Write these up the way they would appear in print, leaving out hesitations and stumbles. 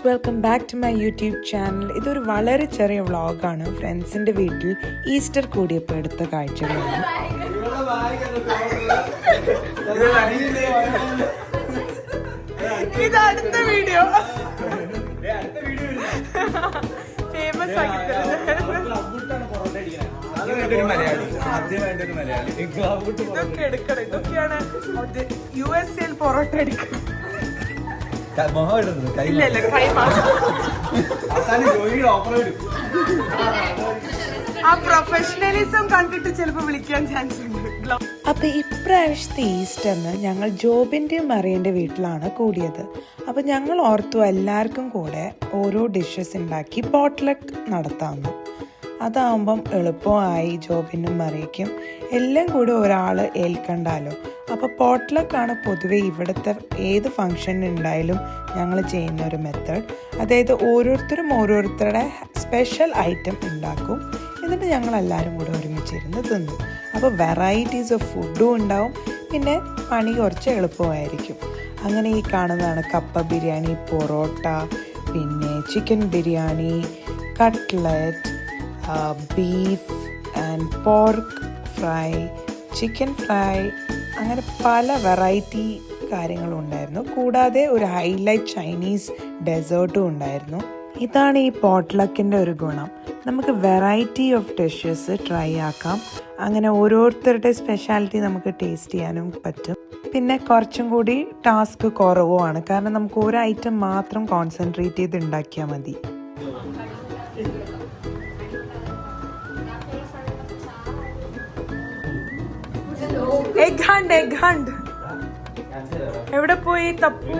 Welcome back to my YouTube channel. ഇതൊരു വളരെ ചെറിയ വ്ളോഗാണ്. ഫ്രണ്ട്സിൻ്റെ വീട്ടിൽ ഈസ്റ്റർ കൂടിയപ്പോൾ എടുത്ത കാഴ്ചകളാണ്. ഇത് അടുത്ത വീഡിയോ ഫേമസ് ആക്കി ഇതൊക്കെ എടുക്കണം. ഇതൊക്കെയാണ് USA പൊറോട്ട അടിക്കുന്നത്. ആ പ്രൊഫഷണലിസം കണ്ടിട്ട് ചിലപ്പോ വിളിക്കാൻ ചാൻസ് ഉണ്ട്. അപ്പൊ ഇപ്രാവശ്യത്തെ ഈസ്റ്ററിന് ഞങ്ങൾ ജോബിന്റെയും മറിയന്റെ വീട്ടിലാണ് കൂടിയത്. അപ്പൊ ഞങ്ങൾ ഓർത്തു എല്ലാവർക്കും കൂടെ ഓരോ ഡിഷസ് ഉണ്ടാക്കി പോട്ട്ലക്ക് നടത്താമെന്ന്. അതാവുമ്പം എളുപ്പമായി ജോബിനും മറിയയ്ക്കും എല്ലാം കൂടെ ഒരാൾ ഏൽക്കണ്ടല്ലോ. അപ്പോൾ പോട്ട്ലക്കാണ് പൊതുവെ ഇവിടുത്തെ ഏത് ഫംഗ്ഷൻ ഉണ്ടായാലും ഞങ്ങൾ ചെയ്യുന്ന ഒരു മെത്തേഡ്. അതായത് ഓരോരുത്തരും ഓരോരുത്തരുടെ സ്പെഷ്യൽ ഐറ്റം ഉണ്ടാക്കും, എന്നിട്ട് ഞങ്ങളെല്ലാവരും കൂടെ ഒരുമിച്ചിരുന്ന് തിന്നും. അപ്പോൾ വെറൈറ്റീസ് ഓഫ് ഫുഡും ഉണ്ടാവും, പിന്നെ പണി കുറച്ച് എളുപ്പമായിരിക്കും. അങ്ങനെ ഈ കാണുന്നതാണ് കപ്പ ബിരിയാണി, പൊറോട്ട, പിന്നെ chicken biryani, cutlet, beef and pork fry, chicken fry, അങ്ങനെ പല വെറൈറ്റി കാര്യങ്ങളും ഉണ്ടായിരുന്നു. കൂടാതെ ഒരു ഹൈലൈറ്റ് ചൈനീസ് ഡെസേർട്ടും ഉണ്ടായിരുന്നു. ഇതാണ് ഈ പോട്ട്ലക്കിൻ്റെ ഒരു ഗുണം. നമുക്ക് വെറൈറ്റി ഓഫ് ഡിഷസ് ട്രൈ ആക്കാം. അങ്ങനെ ഓരോരുത്തരുടെ സ്പെഷ്യാലിറ്റി നമുക്ക് ടേസ്റ്റ് ചെയ്യാനും പറ്റും. പിന്നെ കുറച്ചും കൂടി ടാസ്ക് കുറവുമാണ്, കാരണം നമുക്ക് ഒരു ഐറ്റം മാത്രം കോൺസെൻട്രേറ്റ് ചെയ്ത് ഉണ്ടാക്കിയാൽ മതി. എഗ് ഹണ്ട് എവിടെ പോയി തപ്പു?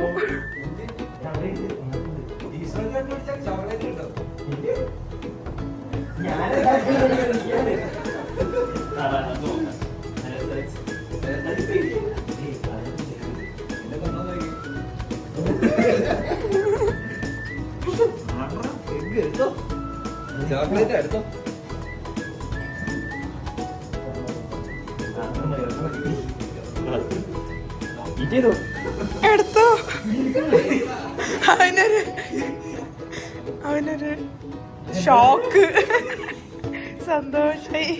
ചോക്ലേറ്റ് എടുത്തോ. എടുത്തോ. അവനൊരു ഷോക്ക്. സന്തോഷായി.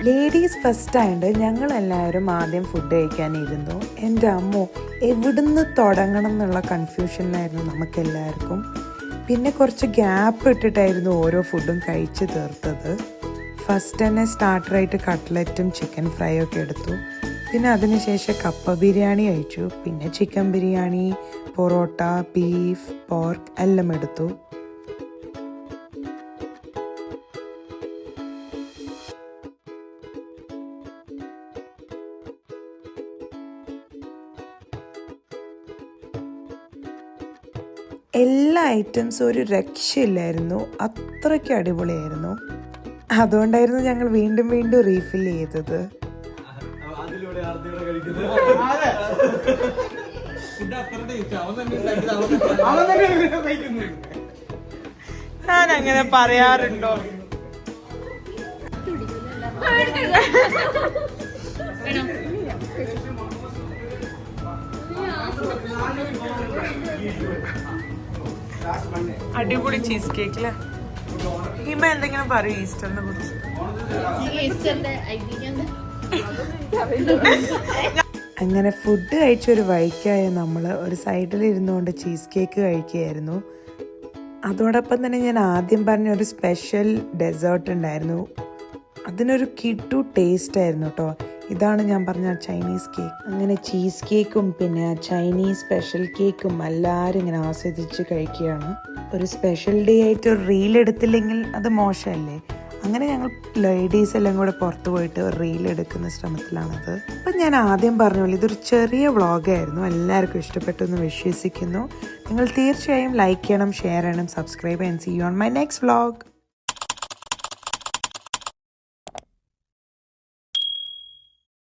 ലേഡീസ് ഫസ്റ്റ് ആയതുകൊണ്ട് ഞങ്ങളെല്ലാവരും ആദ്യം ഫുഡ് കഴിക്കാനിരുന്നു. എൻ്റെ അമ്മോ, എവിടുന്ന് തുടങ്ങണം എന്നുള്ള കൺഫ്യൂഷനിലായിരുന്നു നമുക്കെല്ലാവർക്കും. പിന്നെ കുറച്ച് ഗ്യാപ്പ് ഇട്ടിട്ടായിരുന്നു ഓരോ ഫുഡും കഴിച്ച് തീർത്തത്. ഫസ്റ്റ് തന്നെ സ്റ്റാർട്ടറായിട്ട് കട്ട്ലറ്റും ചിക്കൻ ഫ്രൈയും ഒക്കെ എടുത്തു. പിന്നെ അതിനുശേഷം കപ്പ ബിരിയാണി കഴിച്ചു. പിന്നെ chicken biryani, parotta, beef, pork എല്ലാം എടുത്തു. എല്ലാ ഐറ്റംസും ഒരു രക്ഷയില്ലായിരുന്നു, അത്രയ്ക്ക് അടിപൊളിയായിരുന്നു. അതുകൊണ്ടായിരുന്നു ഞങ്ങൾ വീണ്ടും വീണ്ടും റീഫിൽ ചെയ്തത്. ഞാൻ അങ്ങനെ പറയാറുണ്ടോ? അടിപൊളി ചീസ് കേക്ക് അല്ലേ? ഹിമ എന്തെങ്കിലും പറയൂ ഈസ്റ്ററിനെ കുറിച്ച്. അങ്ങനെ ഫുഡ് കഴിച്ചൊരു വൈക്കായ നമ്മൾ ഒരു സൈഡിൽ ഇരുന്നുകൊണ്ട് ചീസ് കേക്ക് കഴിക്കുകയായിരുന്നു. അതോടൊപ്പം തന്നെ ഞാൻ ആദ്യം പറഞ്ഞ ഒരു സ്പെഷ്യൽ ഡെസേർട്ട് ഉണ്ടായിരുന്നു. അതിനൊരു കിട്ടു ടേസ്റ്റ് ആയിരുന്നു കേട്ടോ. ഇതാണ് ഞാൻ പറഞ്ഞ ചൈനീസ് കേക്ക്. അങ്ങനെ ചീസ് കേക്കും പിന്നെ ചൈനീസ് സ്പെഷ്യൽ കേക്കും എല്ലാവരും ഇങ്ങനെ ആസ്വദിച്ച് കഴിക്കുകയാണ്. ഒരു സ്പെഷ്യൽ ഡേ ആയിട്ട് ഒരു റീൽ എടുത്തില്ലെങ്കിൽ അത് മോശമല്ലേ? അങ്ങനെ ഞങ്ങൾ ലേഡീസ് എല്ലാം കൂടെ പുറത്ത് പോയിട്ട് ഒരു റീൽ എടുക്കുന്ന ശ്രമത്തിലാണത്. അപ്പം ഞാൻ ആദ്യം പറഞ്ഞോളൂ, ഇതൊരു ചെറിയ വ്ളോഗായിരുന്നു. എല്ലാവർക്കും ഇഷ്ടപ്പെട്ടു എന്ന് വിശ്വസിക്കുന്നു. നിങ്ങൾ തീർച്ചയായും ലൈക്ക് ചെയ്യണം, ഷെയർ ചെയ്യണം, സബ്സ്ക്രൈബ് ചെയ്യണം. See you on my next vlog.